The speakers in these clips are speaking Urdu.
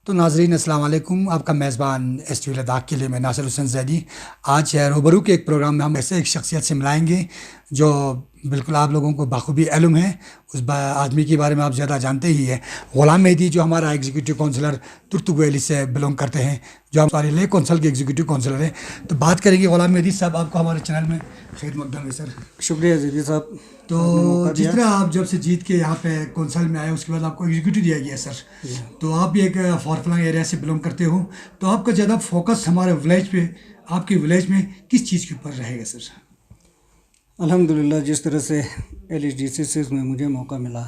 تو ناظرین السلام علیکم. آپ کا میزبان ایس ٹی وی لداخ کے لیے میں ناصر حسین زیدی. آج روبرو کے ایک پروگرام میں ہم ایسے ایک شخصیت سے ملائیں گے جو بالکل آپ لوگوں کو بخوبی علم ہے. اس آدمی کے بارے میں آپ زیادہ جانتے ہی ہیں. غلام مہدی جو ہمارا ایگزیکٹو کونسلر ترتو ویلی سے بلونگ کرتے ہیں, جو ہمارے لے کونسل کے ایگزیکٹو کونسلر ہیں. تو بات کریں گے غلام مہدی صاحب. آپ کو ہمارے چینل میں خیر مقدم ہے سر. شکریہ زیدی صاحب. تو جس طرح آپ جب سے جیت کے یہاں پہ کونسل میں آئے اس کے بعد آپ کو ایگزیکٹو دیا گیا سر. تو آپ بھی ایک فارفلنگ ایریا سے بلونگ کرتے ہو, تو آپ کا زیادہ فوکس ہمارے ولیج پہ, آپ کے ولیج میں کس چیز کے اوپر رہے گا سر؟ الحمدللہ جس طرح سے ایل ایچ ڈی سی میں مجھے موقع ملا,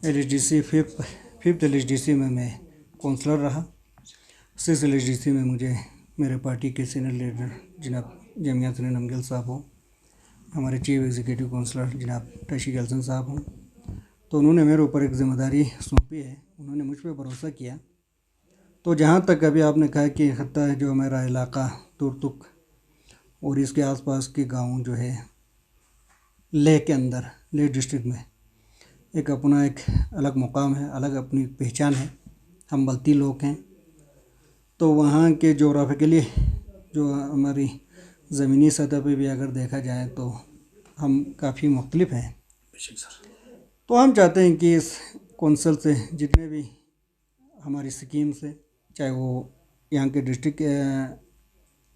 L H D C fifth L H D C میں کونسلر رہا. Six L H D C میں مجھے میرے پارٹی کے سینئر لیڈر جناب جامعہ حسنین امگل صاحب ہوں, ہمارے چیف ایگزیکٹو کونسلر جناب ٹشی گلسن صاحب ہوں. تو انہوں نے میرے اوپر ایک ذمہ داری سونپی ہے, انہوں نے مجھ پہ بھروسہ کیا. تو جہاں تک ابھی آپ نے کہا کہ خطہ ہے جو میرا علاقہ تورتک اور اس کے آس پاس کے گاؤں جو ہے لے کے اندر, لے ڈسٹرکٹ میں ایک اپنا ایک الگ مقام ہے, الگ اپنی پہچان ہے. ہم بلتی لوگ ہیں. تو وہاں کے جغرافیکلی جو ہماری زمینی سطح پہ بھی اگر دیکھا جائے تو ہم کافی مختلف ہیں. تو ہم چاہتے ہیں کہ اس کونسل سے جتنے بھی ہماری سکیمز ہیں, چاہے وہ یہاں کے ڈسٹرکٹ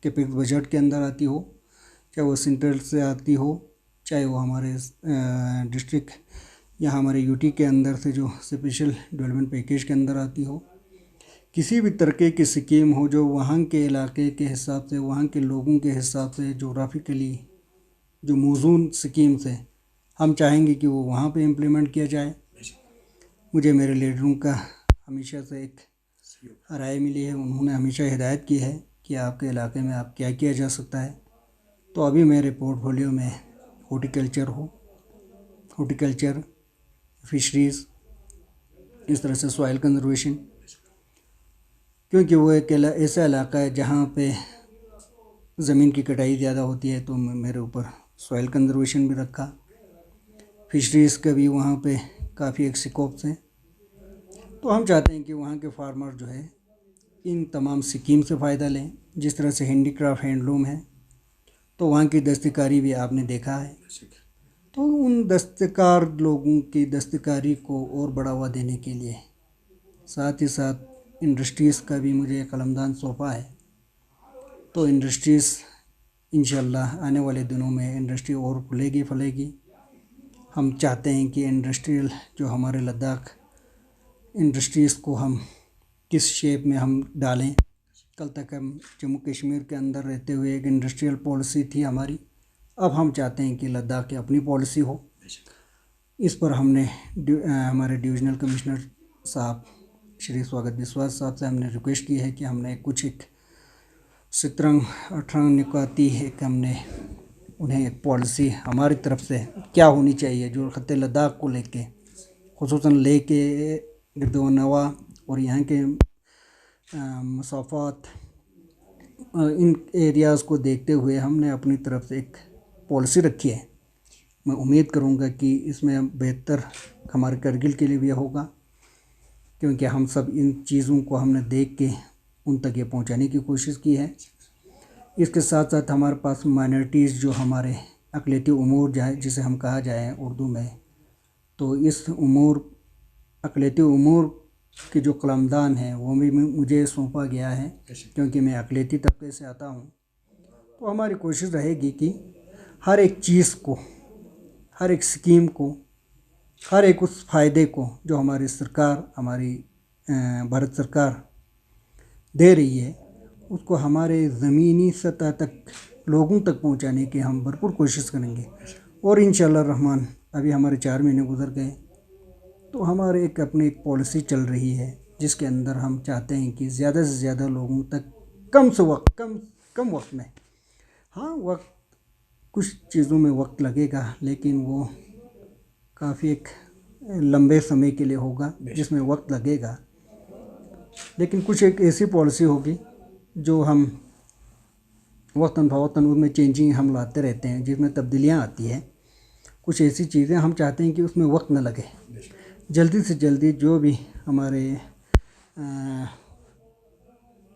کے فکس بجٹ کے اندر آتی ہو, چاہے وہ سینٹرل سے آتی ہو, چاہے وہ ہمارے ڈسٹرکٹ یا ہمارے یو ٹی کے اندر سے جو اسپیشل ڈیولپمنٹ پیکیج کے اندر آتی ہو, کسی بھی طرح کی سکیم ہو جو وہاں کے علاقے کے حساب سے, وہاں کے لوگوں کے حساب سے جغرافیکلی جو موزون سکیمز ہیں, ہم چاہیں گے کہ وہ وہاں پہ امپلیمنٹ کیا جائے. مجھے میرے لیڈروں کا ہمیشہ سے ایک رائے ملی ہے, انہوں نے ہمیشہ ہدایت کی ہے کہ آپ کے علاقے میں آپ کیا کیا جا سکتا ہے. تو ابھی میرے پورٹ فولیو میں ہارٹیکلچر, فشریز, اس طرح سے سوائل کنزرویشن, کیونکہ وہ ایک ایسا علاقہ ہے جہاں پہ زمین کی کٹائی زیادہ ہوتی ہے. تو میرے اوپر سوائل کنزرویشن بھی رکھا. فشریز کا بھی وہاں پہ کافی ایک سکوپس ہیں. تو ہم چاہتے ہیں کہ وہاں کے فارمر جو ہے ان تمام سکیم سے فائدہ لیں. جس طرح سے ہینڈی کرافٹ ہینڈلوم ہے, تو وہاں کی دستکاری بھی آپ نے دیکھا ہے. تو ان دستکار لوگوں کی دستکاری کو اور بڑھاوا دینے کے لیے ساتھ ہی ساتھ انڈسٹریز کا بھی مجھے قلمدان سونپا ہے. تو انڈسٹریز انشاءاللہ آنے والے دنوں میں انڈسٹری اور پھلے گی. ہم چاہتے ہیں کہ انڈسٹریل جو ہمارے لداخ انڈسٹریز کو ہم کس شیپ میں ہم ڈالیں. کل تک ہم جموں کشمیر کے اندر رہتے ہوئے ایک انڈسٹریل پالیسی تھی ہماری, اب ہم چاہتے ہیں کہ لداخ کی اپنی پالیسی ہو. اس پر ہم نے ہمارے ڈویژنل کمشنر صاحب شری سواگت بسواس صاحب سے ہم نے ریکویسٹ کی ہے کہ ہم نے کچھ ایک 17-18 نکاتی ایک ہم نے انہیں ایک پالیسی ہماری طرف سے کیا ہونی چاہیے جو خطے لداخ کو لے کے, خصوصاً لے کے گرد و نواح اور یہاں کے مسافات, ان ایریاز کو دیکھتے ہوئے ہم نے اپنی طرف سے ایک پالیسی رکھی ہے. میں امید کروں گا کہ اس میں بہتر ہمارے کرگل کے لیے بھی ہوگا, کیونکہ ہم سب ان چیزوں کو ہم نے دیکھ کے ان تک یہ پہنچانے کی کوشش کی ہے. اس کے ساتھ ساتھ ہمارے پاس مائنرٹیز جو ہمارے اقلیتی امور جسے ہم کہا جائے اردو میں, تو اس اقلیتی امور کے جو قلمدان ہیں وہ بھی مجھے سونپا گیا ہے, کیونکہ میں اقلیتی طبقے سے آتا ہوں. تو ہماری کوشش رہے گی کہ ہر ایک چیز کو, ہر ایک سکیم کو, ہر ایک اس فائدے کو جو ہماری سرکار, ہماری بھارت سرکار دے رہی ہے, اس کو ہمارے زمینی سطح تک لوگوں تک پہنچانے کی ہم بھرپور کوشش کریں گے. اور انشاءاللہ الرحمن ابھی ہمارے 4 مہینے گزر گئے, تو ہمارے اپنی ایک پالیسی چل رہی ہے جس کے اندر ہم چاہتے ہیں کہ زیادہ سے زیادہ لوگوں تک کم وقت میں, ہاں وقت کچھ چیزوں میں وقت لگے گا لیکن وہ کافی ایک لمبے سمے کے لیے ہوگا جس میں وقت لگے گا, لیکن کچھ ایک ایسی پالیسی ہوگی جو ہم وقتاً فوقتاً ان میں چینجنگ ہم لاتے رہتے ہیں, جس میں تبدیلیاں آتی ہیں. کچھ ایسی چیزیں ہم چاہتے ہیں کہ اس میں وقت نہ لگے, جلدی سے جلدی جو بھی ہمارے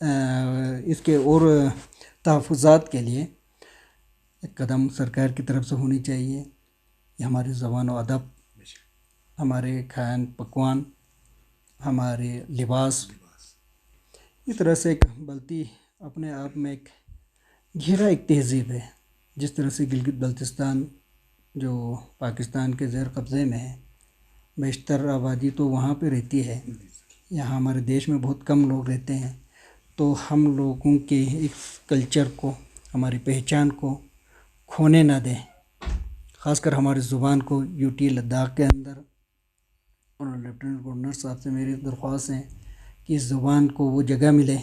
اس کے اور تحفظات کے لیے ایک قدم سرکار کی طرف سے ہونی چاہیے. یہ ہماری زبان و ادب، ہمارے کھان پکوان، ہمارے لباس، اس طرح سے ایک بلتی اپنے آپ میں ایک گہرا ایک تہذیب ہے. جس طرح سے گلگت بلتستان جو پاکستان کے زیر قبضے میں ہے، بیشتر آبادی تو وہاں پہ رہتی ہے. یہاں ہمارے دیش میں بہت کم لوگ رہتے ہیں. تو ہم لوگوں کے اس کلچر کو، ہماری پہچان کو کھونے نہ دیں. خاص کر ہماری زبان کو یو ٹی لداخ کے اندر، اور لیفٹیننٹ گورنر صاحب سے میری درخواست ہے کہ اس زبان کو وہ جگہ ملے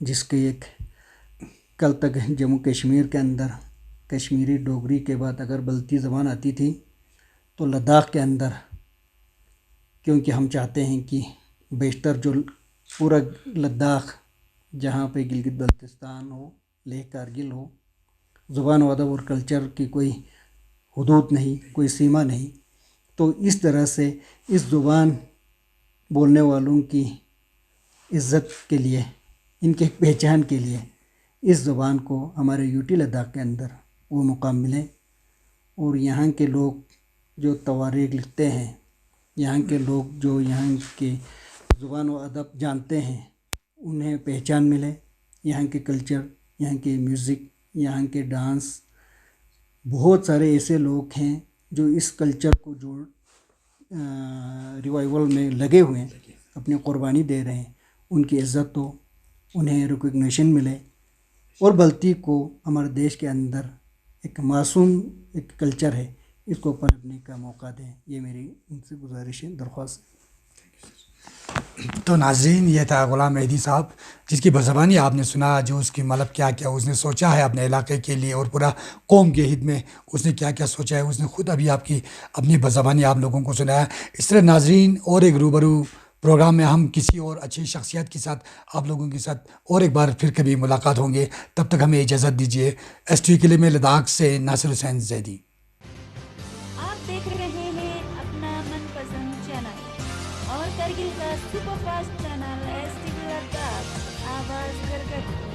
جس کے ایک کل تک جموں کشمیر کے اندر کشمیری ڈوگری کے بعد اگر بلتی زبان آتی تھی تو لداخ کے اندر، کیونکہ ہم چاہتے ہیں کہ بیشتر جو پورا لداخ جہاں پہ گلگت بلتستان ہو، لیہ کارگل ہو، زبان و ادب اور کلچر کی کوئی حدود نہیں، کوئی سیما نہیں. تو اس طرح سے اس زبان بولنے والوں کی عزت کے لیے، ان کے پہچان کے لیے اس زبان کو ہمارے یو ٹی لداخ کے اندر وہ مقام ملے. اور یہاں کے لوگ جو تواریخ لکھتے ہیں، یہاں کے لوگ جو یہاں کے زبان و ادب جانتے ہیں، انہیں پہچان ملے. یہاں کے کلچر، یہاں کے میوزک، یہاں کے ڈانس، بہت سارے ایسے لوگ ہیں جو اس کلچر کو جو ریوائول میں لگے ہوئے ہیں، اپنی قربانی دے رہے ہیں. ان کی عزت ہو، انہیں ریکگنیشن ملے. اور بلتی کو ہمارے دیش کے اندر ایک معصوم ایک کلچر ہے، اس کو پنپنے کا موقع دیں. یہ میری ان سے گزارش ہے، درخواست ہے. تو ناظرین، یہ تھا غلام مہدی صاحب، جس کی بزبانی آپ نے سنا، جو اس کی مطلب کیا کیا اس نے سوچا ہے اپنے علاقے کے لیے اور پورا قوم کے ہت میں اس نے کیا کیا سوچا ہے. اس نے خود ابھی آپ کی اپنی بزبانی آپ لوگوں کو سنایا. اس طرح ناظرین، اور ایک روبرو پروگرام میں ہم کسی اور اچھی شخصیت کے ساتھ آپ لوگوں کے ساتھ اور ایک بار پھر کبھی ملاقات ہوں گے. تب تک ہمیں اجازت دیجیے. ایس ٹی قلعے میں لداخ سے ناصر حسین زیدی. آپ دیکھ رہے ہیں اپنا من پسند چینل اور کرگل کا سپر فاسٹ